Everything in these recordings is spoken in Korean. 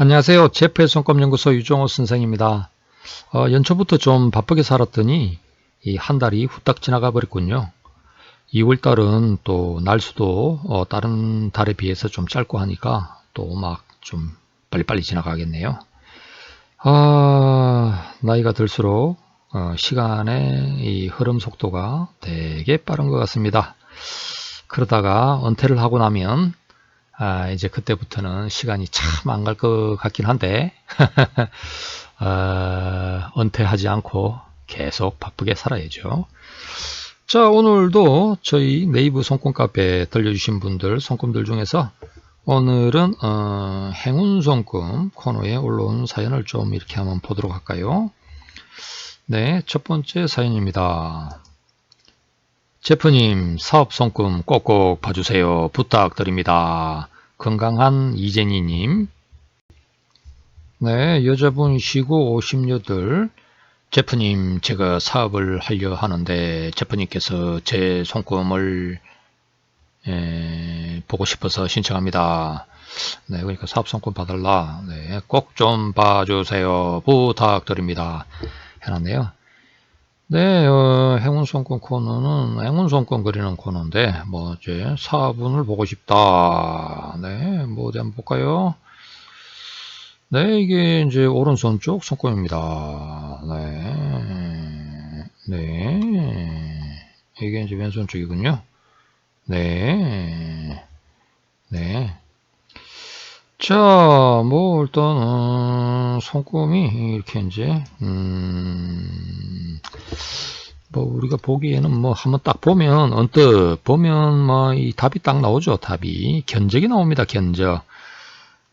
안녕하세요. 제프의 손꼽연구소 유종호 선생입니다. 연초부터 좀 바쁘게 살았더니 이 한 달이 후딱 지나가 버렸군요. 2월달은 또 날수도 다른 달에 비해서 좀 짧고 하니까 또 막 좀 빨리빨리 지나가겠네요. 나이가 들수록 시간의 이 흐름 속도가 되게 빠른 것 같습니다. 그러다가 은퇴를 하고 나면 이제 그때부터는 시간이 참 안 갈 것 같긴 한데 은퇴하지 않고 계속 바쁘게 살아야죠. 자, 오늘도 저희 네이버 손금 카페에 들려주신 분들 손금들 중에서 오늘은 행운 손금 코너에 올라온 사연을 좀 이렇게 한번 보도록 할까요? 네, 첫 번째 사연입니다. 제프님, 사업 손금 꼭꼭 봐주세요. 부탁드립니다. 건강한 이재니님. 네, 여자분이시고 58. 제프님, 제가 사업을 하려 하는데 제프님께서 제 손금을 보고 싶어서 신청합니다. 네, 그러니까 사업 손금 봐달라. 네, 꼭 좀 봐주세요. 부탁드립니다. 해놨네요. 네, 행운 손금 코너는 행운 손금 그리는 코너인데, 뭐, 이제 사업운을 보고 싶다. 네, 뭐, 어디 한번 볼까요? 네, 이게 이제 오른손 쪽 손금입니다. 네, 네, 이게 이제 왼손 쪽이군요. 네, 네. 자, 뭐, 일단, 손금이 이렇게 이제, 뭐, 우리가 보기에는 뭐, 한번 딱 보면, 언뜻 보면, 뭐, 이 답이 딱 나오죠, 답이. 견적이 나옵니다, 견적.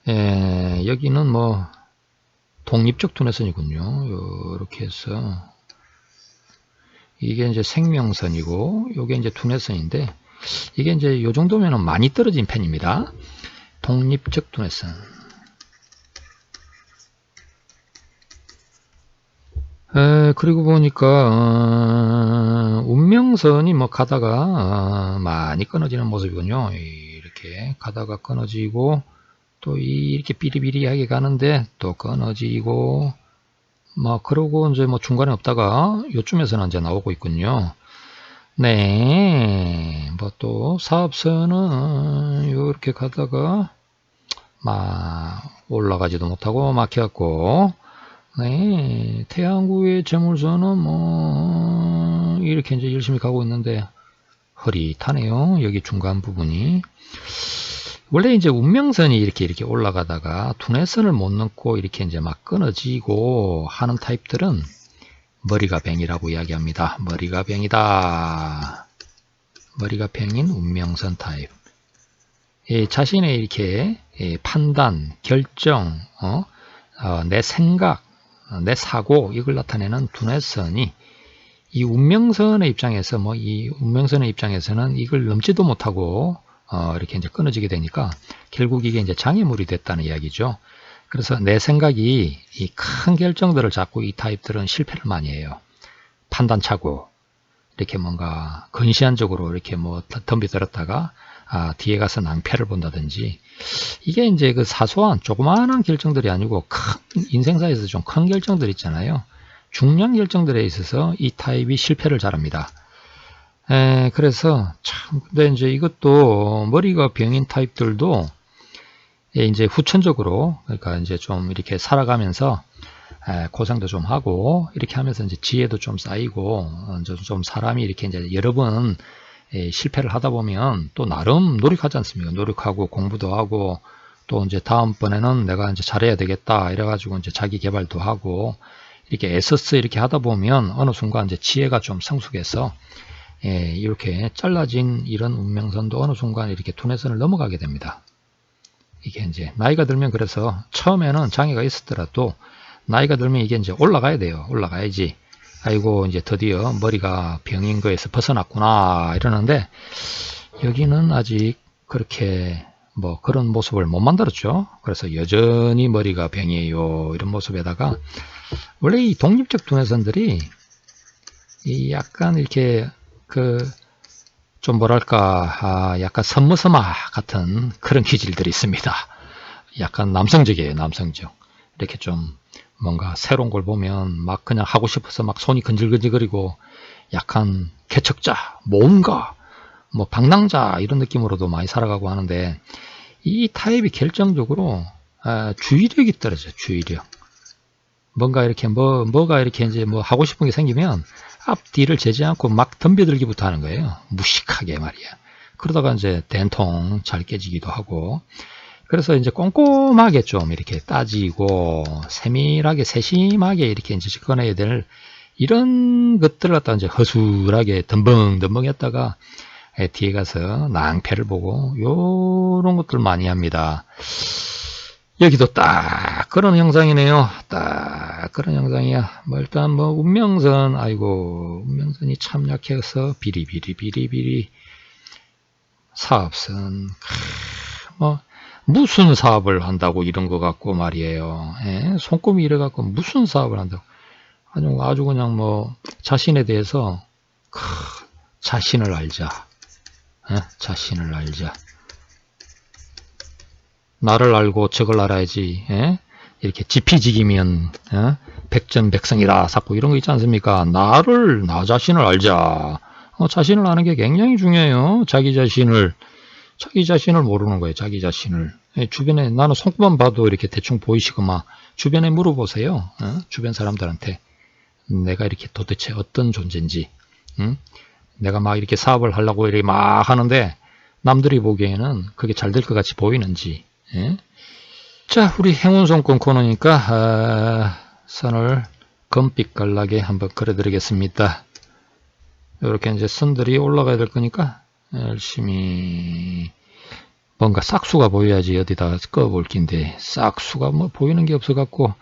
여기는 뭐, 독립적 투뇌선이군요. 이렇게 해서. 이게 이제 생명선이고, 요게 이제 투뇌선인데, 이게 이제 요 정도면은 많이 떨어진 편입니다. 독립적 투뇌선. 그리고 보니까 운명선이 뭐 가다가 많이 끊어지는 모습이군요. 이렇게 가다가 끊어지고 또 이렇게 비리비리하게 가는데 또 끊어지고 뭐 그러고 이제 뭐 중간에 없다가 요쯤에서는 이제 나오고 있군요. 네, 뭐 또 사업선은 이렇게 가다가 막 올라가지도 못하고 막혀갖고 네, 태양구의 재물선은 뭐 이렇게 이제 열심히 가고 있는데 흐릿하네요. 여기 중간 부분이 원래 이제 운명선이 이렇게 올라가다가 투뇌선을 못 넘고 이렇게 이제 막 끊어지고 하는 타입들은 머리가 뱅이라고 이야기합니다. 머리가 뱅이다. 머리가 뱅인 운명선 타입. 자신의 이렇게 판단, 결정, 내 생각, 내 사고 이걸 나타내는 두뇌선이 이 운명선의 입장에서 이 운명선의 입장에서는 이걸 넘지도 못하고 이렇게 이제 끊어지게 되니까 결국 이게 이제 장애물이 됐다는 이야기죠. 그래서 내 생각이 이 큰 결정들을 잡고 이 타입들은 실패를 많이 해요. 판단차고 이렇게 뭔가 근시안적으로 이렇게 뭐 덤비들었다가 뒤에 가서 낭패를 본다든지 이게 이제 그 사소한 조그마한 결정들이 아니고 큰 인생사에서 좀 큰 결정들 있잖아요. 중요한 결정들에 있어서 이 타입이 실패를 잘합니다. 그래서 참 근데 이제 이것도 머리가 병인 타입들도 이제 후천적으로 그러니까 이제 좀 이렇게 살아가면서 고생도 좀 하고 이렇게 하면서 이제 지혜도 좀 쌓이고 좀 사람이 이렇게 이제 여러 번 실패를 하다 보면 또 나름 노력하지 않습니까? 노력하고 공부도 하고 또 이제 다음번에는 내가 이제 잘해야 되겠다 이래가지고 이제 자기 개발도 하고 이렇게 애써서 이렇게 하다 보면 어느 순간 이제 지혜가 좀 성숙해서 이렇게 잘라진 이런 운명선도 어느 순간 이렇게 투뇌선을 넘어가게 됩니다. 이게 이제 나이가 들면 그래서 처음에는 장애가 있었더라도 나이가 들면 이게 이제 올라가야 돼요. 올라가야지. 아이고 이제 드디어 머리가 병인 거에서 벗어났구나 이러는데 여기는 아직 그렇게 뭐 그런 모습을 못 만들었죠. 그래서 여전히 머리가 병이에요. 이런 모습에다가 원래 이 독립적 두뇌선들이 이 약간 이렇게 좀 뭐랄까 약간 선무서마 같은 그런 기질들이 있습니다. 약간 남성적이에요. 남성적. 이렇게 좀 뭔가 새로운 걸 보면 막 그냥 하고 싶어서 막 손이 근질근질거리고 약간 개척자, 뭔가 뭐 방랑자 이런 느낌으로도 많이 살아가고 하는데 이 타입이 결정적으로 주의력이 떨어져요. 주의력. 뭔가 이렇게 뭐가 이렇게 이제 뭐 하고 싶은 게 생기면 앞뒤를 재지 않고 막 덤벼들기부터 하는 거예요. 무식하게 말이야. 그러다가 이제 된통 잘 깨지기도 하고. 그래서 이제 꼼꼼하게 좀 이렇게 따지고 세밀하게 세심하게 이렇게 이제 접근해야 될 이런 것들을 갖다 이제 허술하게 덤벙덤벙 했다가 뒤에 가서 낭패를 보고 요런 것들 많이 합니다. 여기도 딱 그런 형상이네요. 딱 그런 형상이야. 뭐 일단 뭐 운명선, 아이고 운명선이 참 약해서 비리비리 사업선, 뭐 무슨 사업을 한다고 이런 것 같고 말이에요. 예? 손금이 이래 갖고 무슨 사업을 한다고 아주 그냥 뭐 자신에 대해서 자신을 알자. 예? 자신을 알자. 나를 알고 적을 알아야지. 예? 이렇게 지피지기면 백전백승이다 자꾸 이런 거 있지 않습니까? 나 자신을 알자. 자신을 아는 게 굉장히 중요해요. 자기 자신을 모르는 거예요. 자기 자신을. 예, 주변에 나는 손만 봐도 이렇게 대충 보이시고만 주변에 물어보세요. 주변 사람들한테 내가 이렇게 도대체 어떤 존재인지. 내가 막 이렇게 사업을 하려고 이렇게 막 하는데 남들이 보기에는 그게 잘 될 것 같이 보이는지. 예? 자, 우리 행운손금 코너니까 선을 금빛깔나게 한번 그려드리겠습니다. 이렇게 이제 선들이 올라가야 될 거니까 열심히 뭔가 싹수가 보여야지 어디다 꺼볼 낀데 싹수가 뭐 보이는 게 없어갖고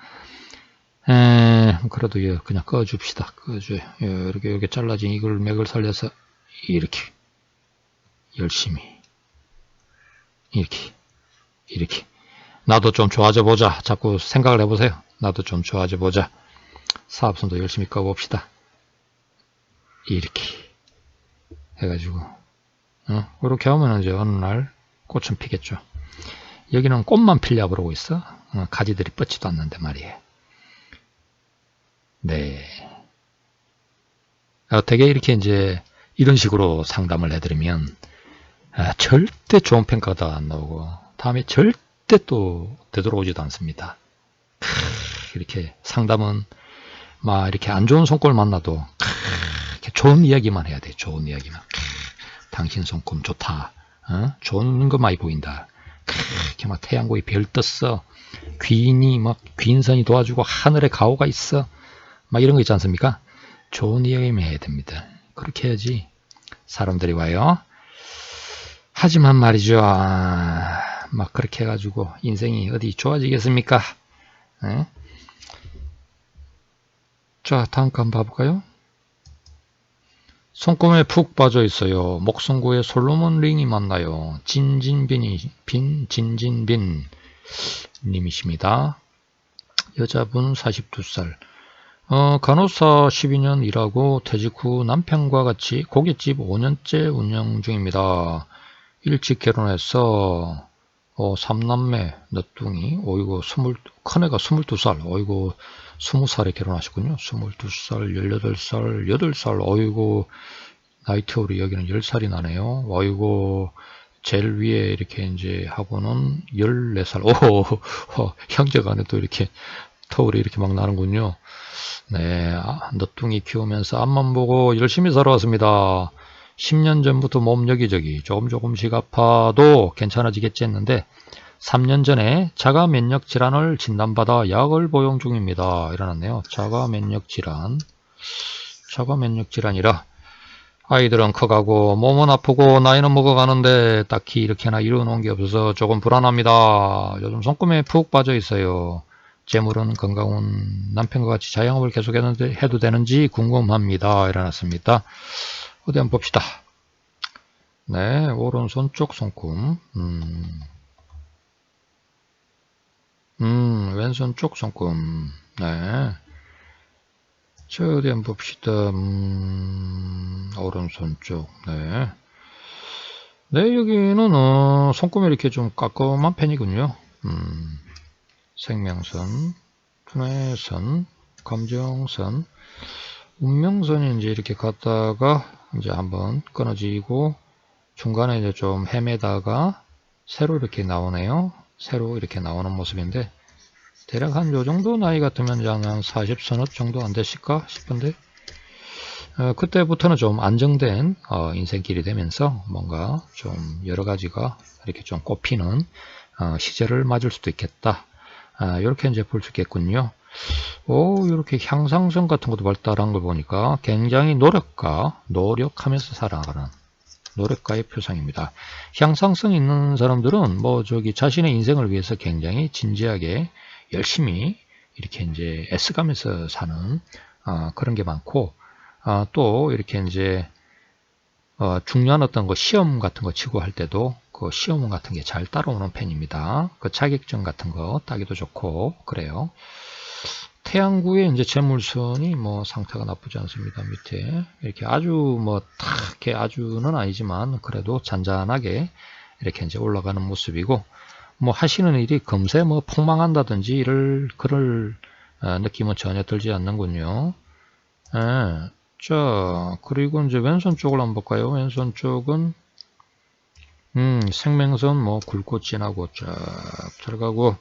그래도 그냥 꺼줍시다. 꺼줘요. 이렇게 잘라진 이걸 맥을 살려서 이렇게 열심히 이렇게 나도 좀 좋아져 보자. 자꾸 생각을 해보세요. 나도 좀 좋아져 보자. 사업선도 열심히 꺼봅시다. 이렇게 해가지고 이렇게 하면 이제 어느 날 꽃은 피겠죠. 여기는 꽃만 피려고 그러고 있어. 가지들이 뻗지도 않는데 말이에요. 네. 되게 이렇게 이제 이런 식으로 상담을 해드리면 절대 좋은 평가가 안 나오고 다음에 절대 또 되돌아오지도 않습니다. 이렇게 상담은 막 이렇게 안 좋은 손꼴 만나도 이렇게 좋은 이야기만 해야 돼. 좋은 이야기만. 당신 손금 좋다. 좋은 거 많이 보인다. 이렇게 막 태양고에 별 떴어. 귀인이 막 귀인선이 도와주고 하늘에 가오가 있어. 막 이런 거 있지 않습니까? 좋은 이야기만 해야 됩니다. 그렇게 해야지 사람들이 와요. 하지만 말이죠. 막 그렇게 해가지고 인생이 어디 좋아지겠습니까? 네? 자, 다음 거 한번 봐볼까요? 손금에 푹 빠져 있어요. 목성구에 솔로몬 링이 만나요. 진진빈 님이십니다. 여자분 42살. 간호사 12년 일하고 퇴직 후 남편과 같이 고깃집 5년째 운영 중입니다. 일찍 결혼해서 3남매 너뚱이 어이구 큰애가 22살 어이구 20살에 결혼하셨군요. 22살 18살 8살 어이구 나이 터울이 여기는 10살이 나네요. 어이구 제일 위에 이렇게 이제 하고는 14살 형제간에 또 이렇게 터울이 이렇게 막 나는군요. 네, 너뚱이 키우면서 앞만 보고 열심히 살아왔습니다. 10년 전부터 몸 여기저기 조금씩 아파도 괜찮아지겠지 했는데 3년 전에 자가 면역 질환을 진단받아 약을 복용 중입니다. 일어났네요. 자가 면역 질환이라 아이들은 커가고 몸은 아프고 나이는 먹어가는데 딱히 이렇게나 이뤄놓은 게 없어서 조금 불안합니다. 요즘 손금에 푹 빠져 있어요. 재물은 건강한 남편과 같이 자영업을 계속해도 되는지 궁금합니다. 일어났습니다. 어디 한번 봅시다. 네, 오른손 쪽 손금. 왼손 쪽 손금. 네. 자, 어디 한번 봅시다. 오른손 쪽. 네. 네, 여기는 손금이 이렇게 좀 깔끔한 편이군요. 생명선, 분해선, 감정선, 운명선이 이제 이렇게 갔다가 이제 한번 끊어지고 중간에 이제 좀 헤매다가 새로 이렇게 나오네요. 새로 이렇게 나오는 모습인데 대략 한 요 정도 나이 같으면 이제 한 40서너 정도 안 되실까 싶은데 그때부터는 좀 안정된 인생길이 되면서 뭔가 좀 여러 가지가 이렇게 좀 꼽히는 시절을 맞을 수도 있겠다. 이렇게 이제 볼 수 있겠군요. 이렇게 향상성 같은 것도 발달한 걸 보니까 굉장히 노력하면서 살아가는 노력가의 표상입니다. 향상성 있는 사람들은 자신의 인생을 위해서 굉장히 진지하게 열심히 이렇게 이제 애써가면서 사는 그런 게 많고 또 이렇게 이제 중요한 어떤 시험 같은 거 치고 할 때도 그 시험 같은 게 잘 따라오는 편입니다. 그 자격증 같은 거 따기도 좋고 그래요. 태양구의 이제 재물선이 상태가 나쁘지 않습니다. 밑에 이렇게 아주 탁하게 아주는 아니지만 그래도 잔잔하게 이렇게 이제 올라가는 모습이고 하시는 일이 금세 폭망한다든지 그럴 느낌은 전혀 들지 않는군요. 자, 그리고 이제 왼손 쪽을 한번 볼까요? 왼손 쪽은 생명선 굵고 진하고 쫙 들어가고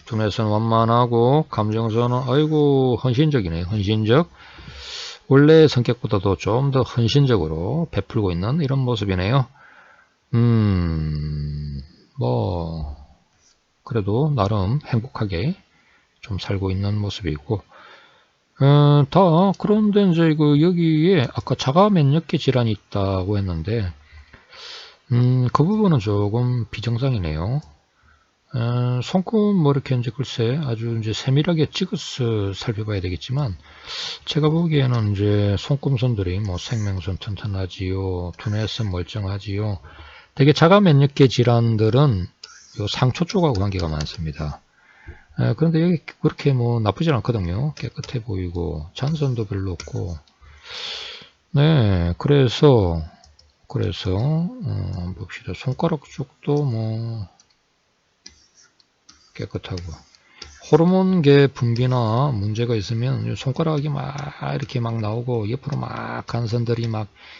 두뇌선 완만하고 감정선은 아이고 헌신적이네. 헌신적. 원래 성격보다도 좀 더 헌신적으로 베풀고 있는 이런 모습이네요. 그래도 나름 행복하게 좀 살고 있는 모습이고 그런데 이제 여기에 아까 자가 면역계 질환이 있다고 했는데 그 부분은 조금 비정상이네요. 손금 이렇게 이제 글쎄 아주 이제 세밀하게 찍어서 살펴봐야 되겠지만 제가 보기에는 이제 손금선들이 생명선 튼튼하지요, 두뇌선 멀쩡하지요. 되게 자가 면역계 질환들은 요 상초 쪽하고 관계가 많습니다. 그런데 여기 그렇게 나쁘지 않거든요. 깨끗해 보이고 잔선도 별로 없고 네 그래서 봅시다. 손가락 쪽도 깨끗하고 호르몬계 분비나 문제가 있으면 손가락이 이렇게 나오고 옆으로 간선들이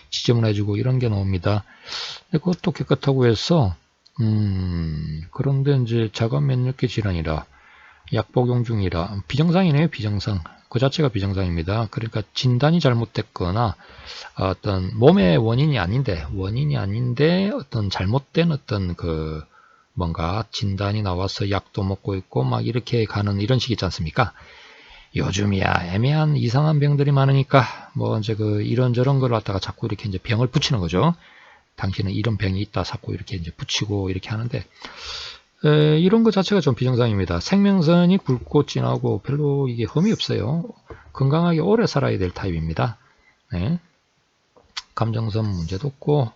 지저분해지고 이런 게 나옵니다. 그것도 깨끗하고 해서 그런데 이제 자가 면역계 질환이라 약 복용 중이라 비정상이네요. 비정상. 그 자체가 비정상입니다. 그러니까 진단이 잘못됐거나 어떤 몸의 원인이 아닌데 어떤 잘못된 어떤 뭔가 진단이 나와서 약도 먹고 있고 이렇게 가는 이런 식이 있지 않습니까? 요즘이야 애매한 이상한 병들이 많으니까 이제 이런저런 걸 갖다가 자꾸 이렇게 이제 병을 붙이는 거죠. 당신은 이런 병이 있다 자꾸 이렇게 이제 붙이고 이렇게 하는데 이런 것 자체가 좀 비정상입니다. 생명선이 굵고 진하고 별로 이게 흠이 없어요. 건강하게 오래 살아야 될 타입입니다. 네. 감정선 문제도 없고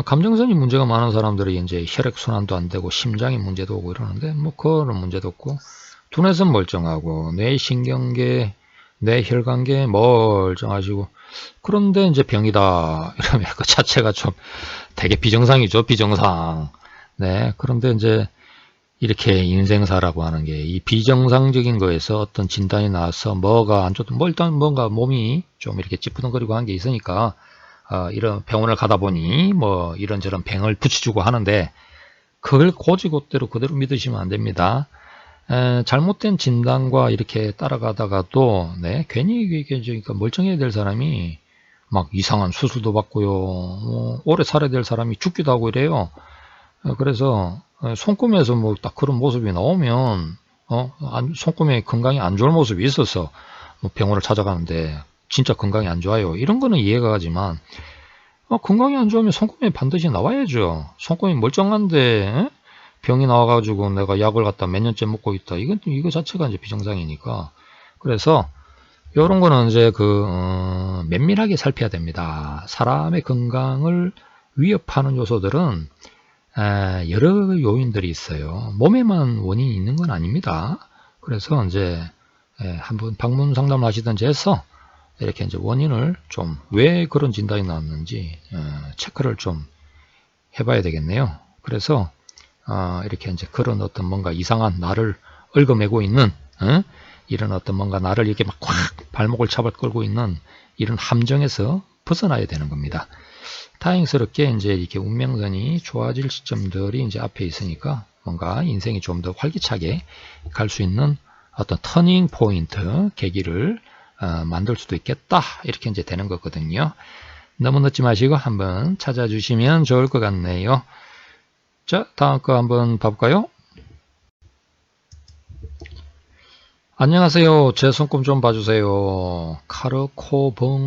감정선이 문제가 많은 사람들이 이제 혈액순환도 안 되고 심장에 문제도 오고 이러는데 그거는 문제도 없고 두뇌선 멀쩡하고 뇌신경계, 뇌혈관계 멀쩡하시고 그런데 이제 병이다 이러면 그 자체가 좀 되게 비정상이죠. 비정상. 네, 그런데 이제 이렇게 인생사라고 하는 게 이 비정상적인 거에서 어떤 진단이 나와서 뭐가 안 좋든 일단 뭔가 몸이 좀 이렇게 찌뿌둥거리고 한 게 있으니까 이런 병원을 가다 보니 이런저런 병을 붙여주고 하는데 그걸 고지고대로 그대로 믿으시면 안 됩니다. 잘못된 진단과 이렇게 따라가다가도 괜히 이게 그러니까 멀쩡해야 될 사람이 이상한 수술도 받고요. 오래 살아야 될 사람이 죽기도 하고 이래요. 그래서 손금에서 딱 그런 모습이 나오면 손금에 건강이 안 좋은 모습이 있어서 병원을 찾아가는데 진짜 건강이 안 좋아요. 이런 거는 이해가 가지만 건강이 안 좋으면 손금에 반드시 나와야죠. 손금이 멀쩡한데 병이 나와가지고 내가 약을 갖다 몇 년째 먹고 있다. 이거 자체가 이제 비정상이니까. 그래서 이런 거는 이제 면밀하게 살펴야 됩니다. 사람의 건강을 위협하는 요소들은 여러 요인들이 있어요. 몸에만 원인이 있는 건 아닙니다. 그래서 이제 한번 방문 상담을 하시든지 해서 이렇게 이제 원인을 좀 왜 그런 진단이 나왔는지 체크를 좀 해봐야 되겠네요. 그래서 이렇게 이제 그런 어떤 뭔가 이상한 나를 얽어매고 있는, 이런 어떤 뭔가 나를 이렇게 막 꽉 발목을 잡아 끌고 있는 이런 함정에서 벗어나야 되는 겁니다. 다행스럽게 이제 이렇게 운명선이 좋아질 시점들이 이제 앞에 있으니까 뭔가 인생이 좀 더 활기차게 갈 수 있는 어떤 터닝 포인트, 계기를 만들 수도 있겠다. 이렇게 이제 되는 거거든요. 너무 늦지 마시고 한번 찾아주시면 좋을 것 같네요. 자, 다음 거 한번 봐볼까요? 안녕하세요. 제 손금 좀 봐주세요. 카르코봉님,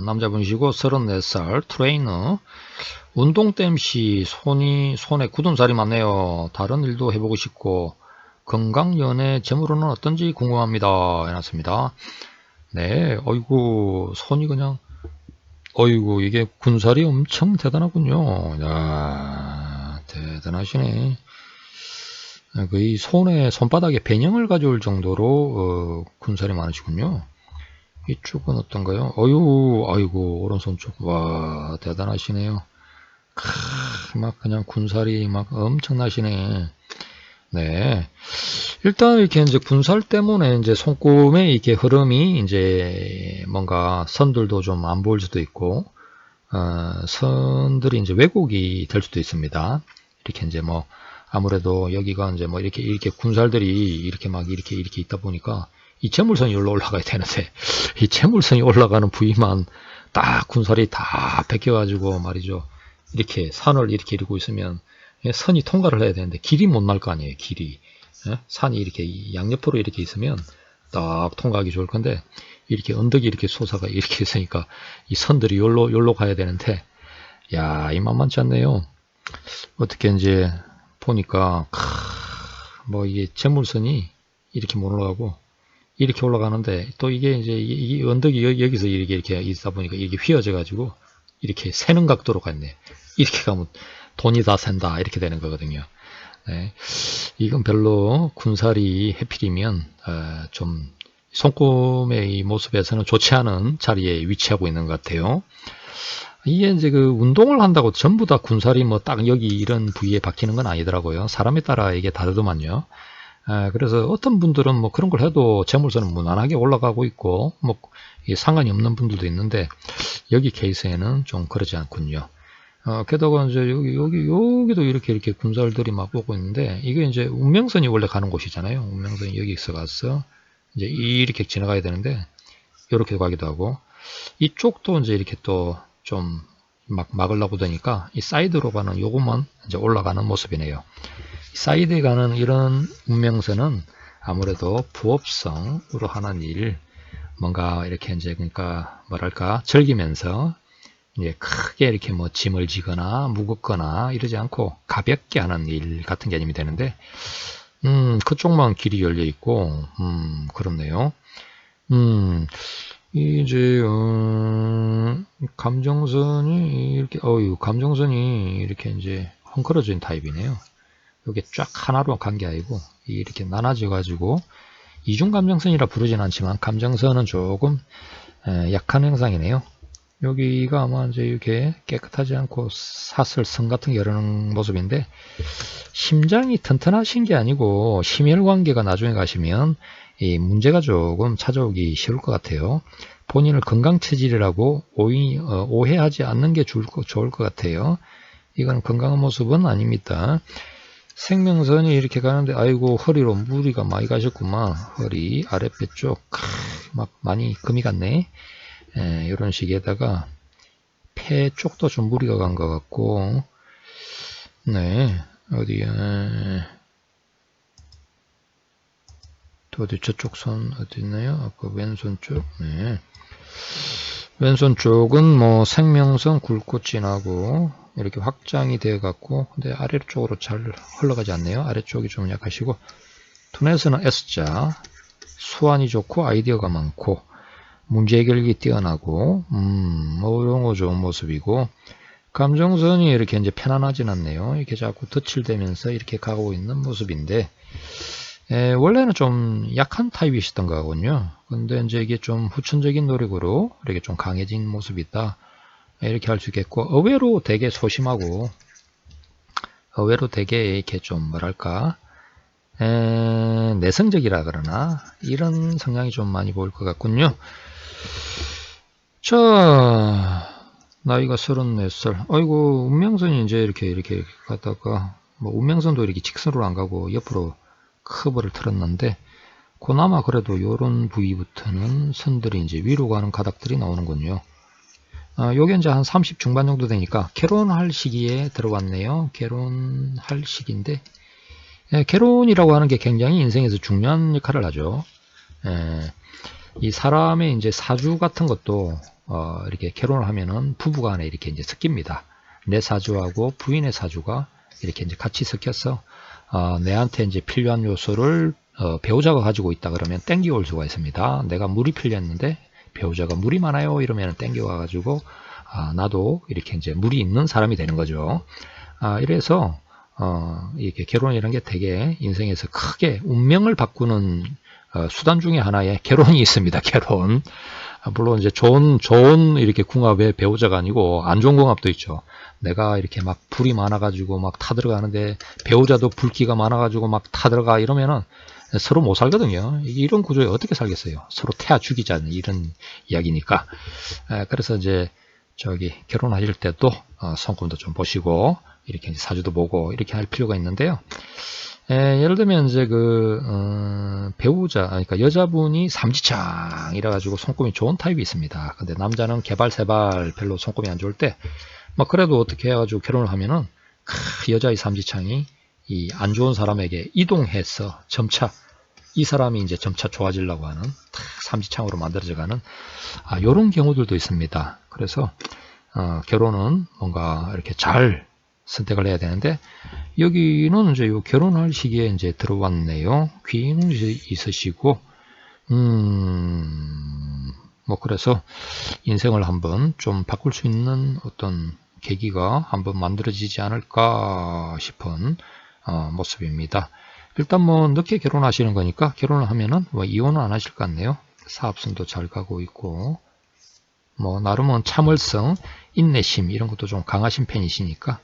남자분이시고 34살 트레이너. 운동 땜시 손에 굳은 살이 많네요. 다른 일도 해보고 싶고 건강, 연애, 재물은 어떤지 궁금합니다. 해놨습니다. 네, 어이구 손이 그냥 어이구 이게 군살이 엄청 대단하군요. 야, 대단하시네. 거의 손바닥에 변형을 가져올 정도로 군살이 많으시군요. 이쪽은 어떤가요? 아이고 오른손 쪽, 와 대단하시네요. 막 그냥 군살이 막 엄청나시네. 네. 일단 이렇게 이제 군살 때문에 이제 손금의 이렇게 흐름이 이제 뭔가 선들도 좀 안 보일 수도 있고, 선들이 이제 왜곡이 될 수도 있습니다. 이렇게 이제 뭐 아무래도 여기가 이제 뭐 이렇게 군살들이 이렇게 막 이렇게 있다 보니까 이 재물선이 여기로 올라가야 되는데 이 재물선이 올라가는 부위만 딱 군살이 다 베껴가지고 말이죠. 이렇게 산을 이렇게 이루고 있으면 선이 통과를 해야 되는데 길이 못 날 거 아니에요. 길이. 산이 이렇게 양옆으로 이렇게 있으면 딱 통과하기 좋을 건데 이렇게 언덕이 이렇게 솟아가 이렇게 있으니까 이 선들이 요로 가야 되는데 야, 이 만만치 않네요. 어떻게 이제 보니까 뭐 이게 재물선이 이렇게 못 올라가고 이렇게 올라가는데 또 이게 이제 이 언덕이 여기서 이렇게 있다 보니까 이렇게 휘어져 가지고 이렇게 새는 각도로 갔네. 이렇게 가면 돈이 다 샌다 이렇게 되는 거거든요. 네. 이건 별로 군살이 해필이면 좀 손금의 이 모습에서는 좋지 않은 자리에 위치하고 있는 것 같아요. 이게 이제 그 운동을 한다고 전부 다 군살이 뭐 딱 여기 이런 부위에 박히는 건 아니더라고요. 사람에 따라 이게 다르더만요. 그래서 어떤 분들은 뭐 그런 걸 해도 재물선은 무난하게 올라가고 있고 뭐 상관이 없는 분들도 있는데 여기 케이스에는 좀 그러지 않군요. 게다가 이제 여기도 이렇게 군살들이 막 오고 있는데 이게 이제 운명선이 원래 가는 곳이잖아요. 운명선이 여기서 가서 이제 이렇게 지나가야 되는데 이렇게 가기도 하고 이쪽도 이제 이렇게 또 좀 막 막으려고 하니까 이 사이드로 가는 요것만 이제 올라가는 모습이네요. 사이드에 가는 이런 운명선은 아무래도 부업성으로 하는 일, 뭔가 이렇게 이제 그러니까 뭐랄까 즐기면서 이제 크게 이렇게 뭐 짐을 지거나 무겁거나 이러지 않고 가볍게 하는 일 같은 개념이 되는데, 그쪽만 길이 열려 있고, 그렇네요. 이제 감정선이 이렇게 감정선이 이렇게 이제 헝클어진 타입이네요. 이게 쫙 하나로 간 게 아니고 이렇게 나눠져 가지고 이중 감정선이라 부르진 않지만 감정선은 조금 약한 형상이네요. 여기가 아마 이제 이렇게 깨끗하지 않고 사슬선 같은 게 흐르는 모습인데 심장이 튼튼하신 게 아니고 심혈관계가 나중에 가시면 이 문제가 조금 찾아오기 쉬울 것 같아요. 본인을 건강체질이라고 오해하지 않는 게 좋을 것 같아요. 이건 건강한 모습은 아닙니다. 생명선이 이렇게 가는데 아이고 허리로 무리가 많이 가셨구만. 허리 아랫배 쪽 막 많이 금이 갔네. 이런 식에다가 폐 쪽도 좀 무리가 간 것 같고, 네 어디야 또 어디 저쪽 손 어디 있나요? 아까 왼손 쪽. 네. 왼손 쪽은 뭐 생명선 굵고 진하고 이렇게 확장이 되어 갖고 근데 아래쪽으로 잘 흘러가지 않네요. 아래쪽이 좀 약하시고 투넷은 S자 수완이 좋고 아이디어가 많고 문제 해결력이 뛰어나고 뭐 이런 거 좋은 모습이고 감정선이 이렇게 이제 편안하진 않네요. 이렇게 자꾸 덧칠되면서 이렇게 가고 있는 모습인데 원래는 좀 약한 타입이시던 거군요. 근데 이제 이게 좀 후천적인 노력으로 이렇게 좀 강해진 모습이 있다. 이렇게 할 수 있겠고 의외로 되게 소심하고 의외로 되게 이렇게 좀 뭐랄까 내성적이라 그러나 이런 성향이 좀 많이 보일 것 같군요. 자, 나이가 34살. 아이고, 운명선이 이제 이렇게 가다가 뭐 운명선도 이렇게 직선으로 안 가고 옆으로 커브를 틀었는데 그나마 그래도 요런 부위부터는 선들이 이제 위로 가는 가닥들이 나오는군요. 요게 이제 한 30 중반 정도 되니까 결혼할 시기에 들어왔네요. 결혼할 시기인데 결혼이라고 하는 게 굉장히 인생에서 중요한 역할을 하죠. 이 사람의 이제 사주 같은 것도 이렇게 결혼을 하면은 부부간에 이렇게 이제 섞입니다. 내 사주하고 부인의 사주가 이렇게 이제 같이 섞여서 내한테 이제 필요한 요소를 배우자가 가지고 있다 그러면 땡겨올 수가 있습니다. 내가 물이 필요했는데 배우자가 물이 많아요 이러면 땡겨와가지고 나도 이렇게 이제 물이 있는 사람이 되는 거죠. 이래서 이렇게 결혼이라는 게 되게 인생에서 크게 운명을 바꾸는 수단 중에 하나에 결혼이 있습니다. 결혼. 물론 이제 좋은 이렇게 궁합의 배우자가 아니고 안 좋은 궁합도 있죠. 내가 이렇게 막 불이 많아가지고 막 타들어가는데 배우자도 불기가 많아가지고 막 타들어가 이러면은 서로 못 살거든요. 이런 구조에 어떻게 살겠어요? 서로 태아 죽이자는 이런 이야기니까. 그래서 이제 결혼하실 때도 성금도 좀 보시고 이렇게 사주도 보고 이렇게 할 필요가 있는데요. 예를 들면 이제 배우자, 그러니까 여자분이 삼지창이라 가지고 손금이 좋은 타입이 있습니다. 근데 남자는 개발세발 별로 손금이 안 좋을 때, 뭐 그래도 어떻게 해가지고 결혼을 하면은 여자의 삼지창이 이 안 좋은 사람에게 이동해서 점차 이 사람이 이제 점차 좋아지려고 하는 삼지창으로 만들어져가는 이런 경우들도 있습니다. 그래서 결혼은 뭔가 이렇게 잘 선택을 해야 되는데 여기는 이제 요 결혼할 시기에 이제 들어왔네요. 귀인은 있으시고 뭐 그래서 인생을 한번 좀 바꿀 수 있는 어떤 계기가 한번 만들어지지 않을까 싶은 모습입니다. 일단 뭐 늦게 결혼하시는 거니까 결혼을 하면은 뭐 이혼은 안 하실 것 같네요. 사업선도 잘 가고 있고 뭐 나름은 참을성, 인내심 이런 것도 좀 강하신 편이시니까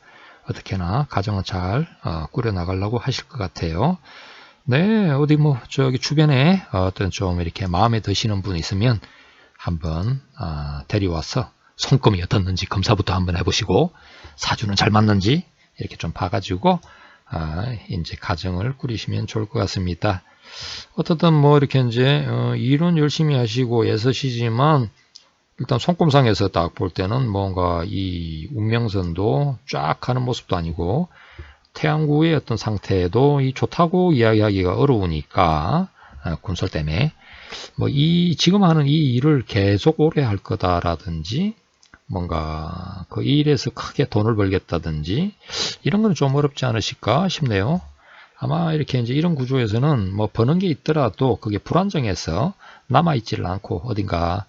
어떻게나 가정은 잘 꾸려 나가려고 하실 것 같아요. 네, 어디 뭐 저기 주변에 어떤 좀 이렇게 마음에 드시는 분 있으면 한번 데려와서 손금이 어떻는지 검사부터 한번 해보시고 사주는 잘 맞는지 이렇게 좀 봐가지고 이제 가정을 꾸리시면 좋을 것 같습니다. 어떻든 뭐 이렇게 이제 일은 열심히 하시고 애쓰시지만 일단 손금상에서 딱 볼 때는 뭔가 이 운명선도 쫙 가는 모습도 아니고 태양구의 어떤 상태에도 이 좋다고 이야기하기가 어려우니까 군설 때문에 뭐 지금 하는 이 일을 계속 오래 할 거다라든지 뭔가 그 일에서 크게 돈을 벌겠다든지 이런 건 좀 어렵지 않으실까 싶네요. 아마 이렇게 이제 이런 구조에서는 뭐 버는 게 있더라도 그게 불안정해서 남아있지를 않고 어딘가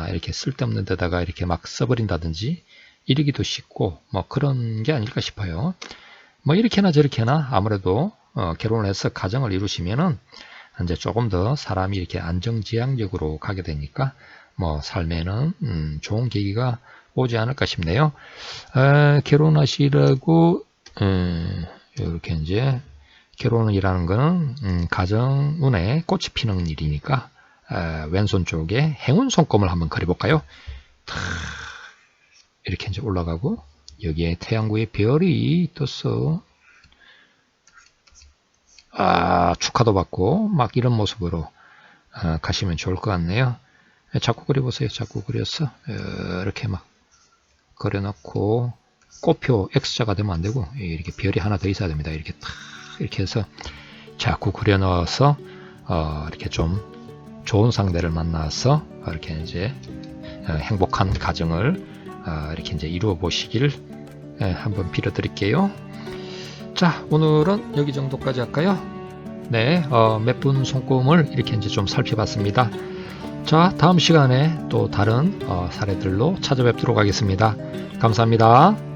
이렇게 쓸데없는 데다가 이렇게 막 써버린다든지 이러기도 쉽고 뭐 그런 게 아닐까 싶어요. 뭐 이렇게나 저렇게나 아무래도 결혼을 해서 가정을 이루시면은 이제 조금 더 사람이 이렇게 안정지향적으로 가게 되니까 뭐 삶에는 좋은 계기가 오지 않을까 싶네요. 결혼하시라고 이렇게 이제 결혼이라는 거는 가정운에 꽃이 피는 일이니까 왼손 쪽에 행운 손금을 한번 그려볼까요? 이렇게 이제 올라가고 여기에 태양구의 별이 떴어. 축하도 받고 막 이런 모습으로 가시면 좋을 것 같네요. 자꾸 그려보세요. 자꾸 그렸어. 이렇게 막 그려놓고 꽃표 X자가 되면 안 되고 이렇게 별이 하나 더 있어야 됩니다. 이렇게 탁 이렇게 해서 자꾸 그려넣어서 이렇게 좀 좋은 상대를 만나서 이렇게 이제 행복한 가정을 이렇게 이제 이루어 보시길 한번 빌어드릴게요. 자, 오늘은 여기 정도까지 할까요? 네, 몇 분 손금을 이렇게 이제 좀 살펴봤습니다. 자, 다음 시간에 또 다른 사례들로 찾아뵙도록 하겠습니다. 감사합니다.